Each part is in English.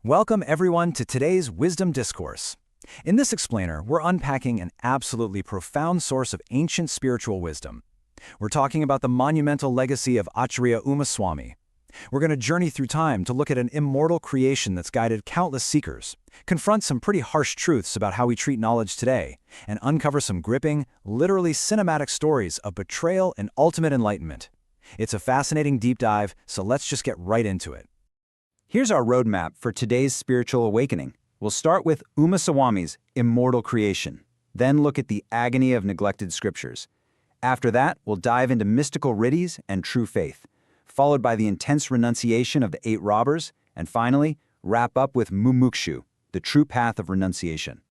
Welcome everyone to today's Wisdom Discourse. In this explainer, we're unpacking an absolutely profound source of ancient spiritual wisdom. We're talking about the monumental legacy of Acharya Umaswamy. We're going to journey through time to look at an immortal creation that's guided countless seekers, confront some pretty harsh truths about how we treat knowledge today, and uncover some gripping, literally cinematic stories of betrayal and ultimate enlightenment. It's a fascinating deep dive, so let's just get right into it. Here's our roadmap for today's spiritual awakening. We'll start with Umaswamy's immortal creation, then look at the agony of neglected scriptures. After that, we'll dive into mystical riddis and true faith, followed by the intense renunciation of the 8 robbers, and finally, wrap up with Mumukshu, the true path of renunciation.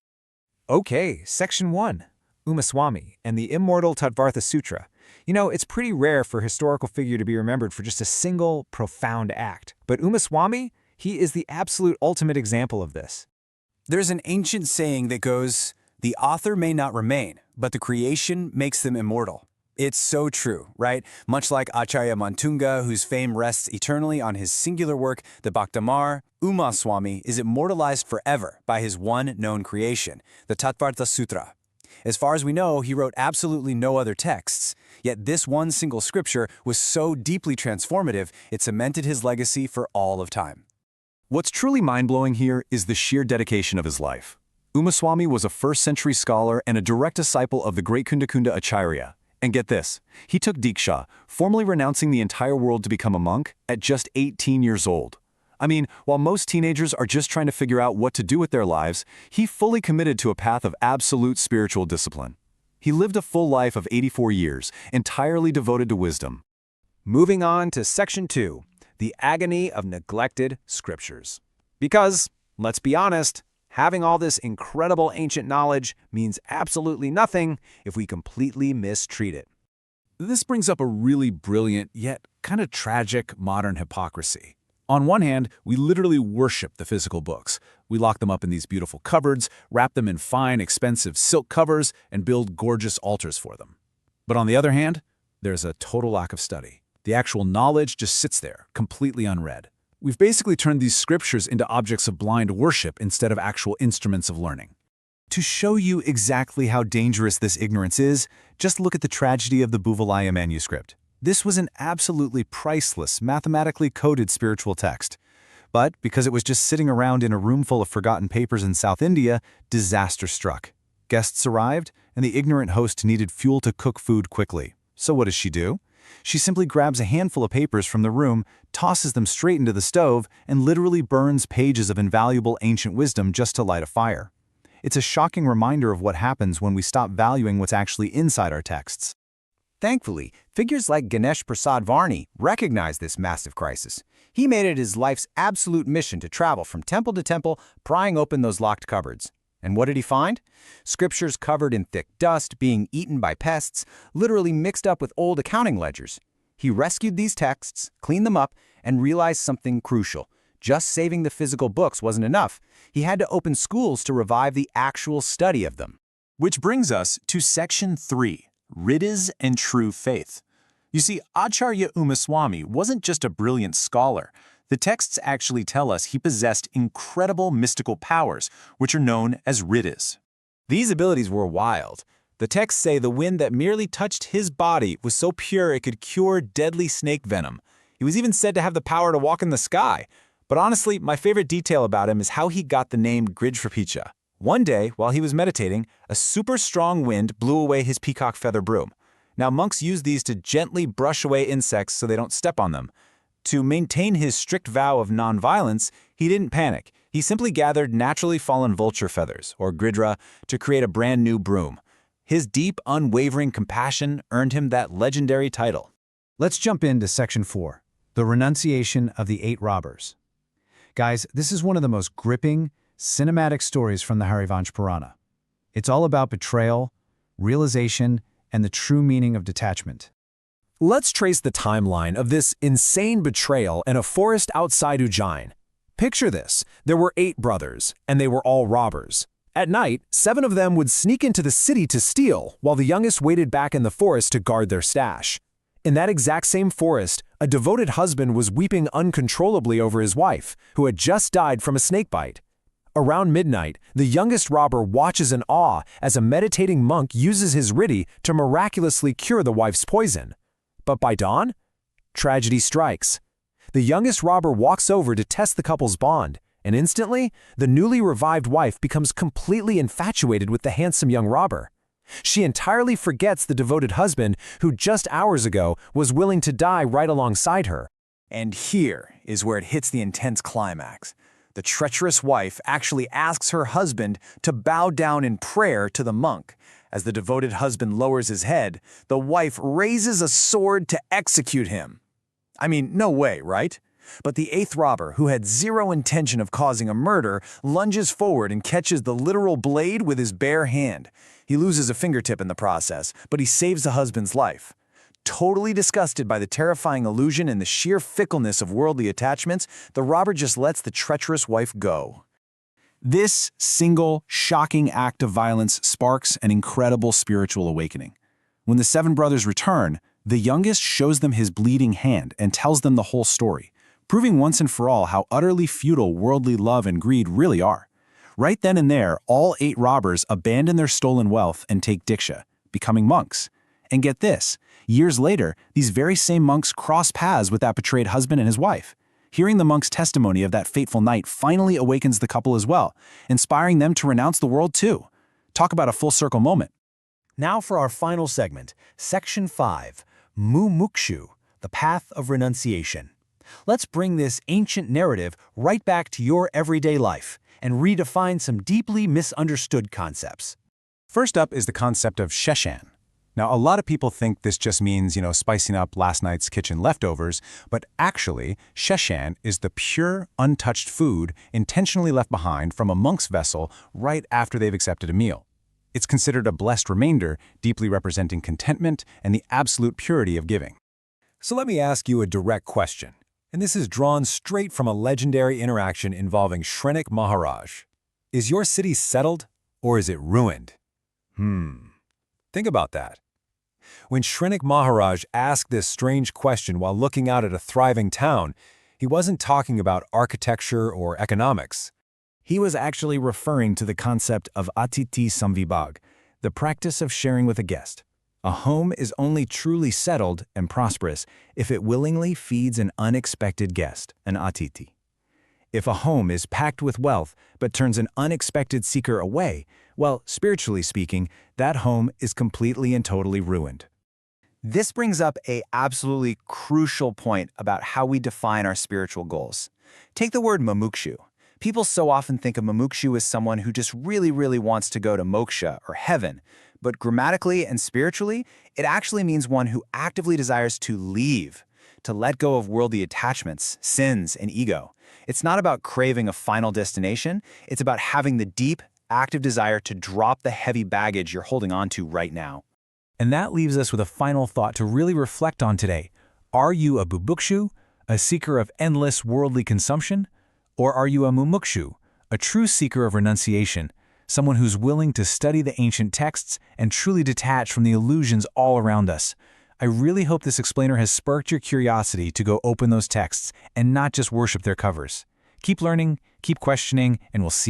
Okay, Section 1, Umaswamy and the immortal tatvarthsutr. You know, it's pretty rare for a historical figure to be remembered for just a single, profound act. But Umaswamy, he is the absolute ultimate example of this. There's an ancient saying that goes, "The author may not remain, but the creation makes them immortal." It's so true, right? Much like Acharya Mantunga, whose fame rests eternally on his singular work, the Bhaktamar, Umaswamy is immortalized forever by his one known creation, the Tatvarthsutr. As far as we know, he wrote absolutely no other texts, yet this one single scripture was so deeply transformative, it cemented his legacy for all of time. What's truly mind-blowing here is the sheer dedication of his life. Umaswamy was a first-century scholar and a direct disciple of the great Kundakunda Acharya. And get this, he took Diksha, formally renouncing the entire world to become a monk, at just 18 years old. I mean, while most teenagers are just trying to figure out what to do with their lives, he fully committed to a path of absolute spiritual discipline. He lived a full life of 84 years, entirely devoted to wisdom. Moving on to Section 2, the agony of neglected scriptures. Because, let's be honest, having all this incredible ancient knowledge means absolutely nothing if we completely mistreat it. This brings up a really brilliant, yet kind of tragic modern hypocrisy. On one hand, we literally worship the physical books. We lock them up in these beautiful cupboards, wrap them in fine, expensive silk covers, and build gorgeous altars for them. But on the other hand, there's a total lack of study. The actual knowledge just sits there, completely unread. We've basically turned these scriptures into objects of blind worship instead of actual instruments of learning. To show you exactly how dangerous this ignorance is, just look at the tragedy of the Bhuvalaya manuscript. This was an absolutely priceless, mathematically coded spiritual text. But because it was just sitting around in a room full of forgotten papers in South India, disaster struck. Guests arrived, and the ignorant host needed fuel to cook food quickly. So what does she do? She simply grabs a handful of papers from the room, tosses them straight into the stove, and literally burns pages of invaluable ancient wisdom just to light a fire. It's a shocking reminder of what happens when we stop valuing what's actually inside our texts. Thankfully, figures like Ganesh Prasad Varni recognize this massive crisis. He made it his life's absolute mission to travel from temple to temple, prying open those locked cupboards. And what did he find? Scriptures covered in thick dust, being eaten by pests, literally mixed up with old accounting ledgers. He rescued these texts, cleaned them up, and realized something crucial. Just saving the physical books wasn't enough. He had to open schools to revive the actual study of them. Which brings us to Section 3, Riddis and True Faith. You see, Acharya Umaswamy wasn't just a brilliant scholar. The texts actually tell us he possessed incredible mystical powers, which are known as riddis. These abilities were wild. The texts say the wind that merely touched his body was so pure it could cure deadly snake venom. He was even said to have the power to walk in the sky. But honestly, my favorite detail about him is how he got the name Grijfrapicha. One day, while he was meditating, a super strong wind blew away his peacock feather broom. Now, monks use these to gently brush away insects so they don't step on them. To maintain his strict vow of nonviolence, he didn't panic. He simply gathered naturally fallen vulture feathers, or gridra, to create a brand new broom. His deep, unwavering compassion earned him that legendary title. Let's jump into Section 4, the renunciation of the 8 robbers. Guys, this is one of the most gripping, cinematic stories from the Harivansh Purana. It's all about betrayal, realization, and the true meaning of detachment. Let's trace the timeline of this insane betrayal in a forest outside Ujjain. Picture this. There were 8 brothers, and they were all robbers. At night, 7 of them would sneak into the city to steal, while the youngest waited back in the forest to guard their stash. In that exact same forest, A devoted husband was weeping uncontrollably over his wife, who had just died from a snakebite. Around midnight, the youngest robber watches in awe as a meditating monk uses his riddhi to miraculously cure the wife's poison. But by dawn, tragedy strikes. The youngest robber walks over to test the couple's bond, and instantly, the newly revived wife becomes completely infatuated with the handsome young robber. She entirely forgets the devoted husband who just hours ago was willing to die right alongside her. And here is where it hits the intense climax. The treacherous wife actually asks her husband to bow down in prayer to the monk. As the devoted husband lowers his head, the wife raises a sword to execute him. I mean, no way, right? But the eighth robber, who had zero intention of causing a murder, lunges forward and catches the literal blade with his bare hand. He loses a fingertip in the process, but he saves the husband's life. Totally disgusted by the terrifying illusion and the sheer fickleness of worldly attachments, the robber just lets the treacherous wife go. This single, shocking act of violence sparks an incredible spiritual awakening. When the seven brothers return, the youngest shows them his bleeding hand and tells them the whole story, proving once and for all how utterly futile worldly love and greed really are. Right then and there, all 8 robbers abandon their stolen wealth and take diksha, becoming monks. And get this, years later, these very same monks cross paths with that betrayed husband and his wife. Hearing the monk's testimony of that fateful night finally awakens the couple as well, inspiring them to renounce the world too. Talk about a full circle moment. Now for our final segment, Section 5, Mumukshu, the Path of Renunciation. Let's bring this ancient narrative right back to your everyday life and redefine some deeply misunderstood concepts. First up is the concept of sheshan. Now, a lot of people think this just means, spicing up last night's kitchen leftovers, but actually, sheshan is the pure, untouched food intentionally left behind from a monk's vessel right after they've accepted a meal. It's considered a blessed remainder, deeply representing contentment and the absolute purity of giving. So let me ask you a direct question, and this is drawn straight from a legendary interaction involving Shrenik Maharaj. Is your city settled, or is it ruined? Think about that. When Shrenik Maharaj asked this strange question while looking out at a thriving town, he wasn't talking about architecture or economics. He was actually referring to the concept of atiti samvibhag, the practice of sharing with a guest. A home is only truly settled and prosperous if it willingly feeds an unexpected guest, an atiti. If a home is packed with wealth but turns an unexpected seeker away, well, spiritually speaking, that home is completely and totally ruined. This brings up an absolutely crucial point about how we define our spiritual goals. Take the word mumukshu. People so often think of mumukshu as someone who just really wants to go to moksha or heaven, but grammatically and spiritually, it actually means one who actively desires to leave, to let go of worldly attachments, sins, and ego. It's not about craving a final destination, it's about having the deep, active desire to drop the heavy baggage you're holding on to right now. And that leaves us with a final thought to really reflect on today. Are you a bubukshu, a seeker of endless worldly consumption? Or are you a mumukshu, a true seeker of renunciation, someone who's willing to study the ancient texts and truly detach from the illusions all around us? I really hope this explainer has sparked your curiosity to go open those texts and not just worship their covers. Keep learning, keep questioning, and we'll see you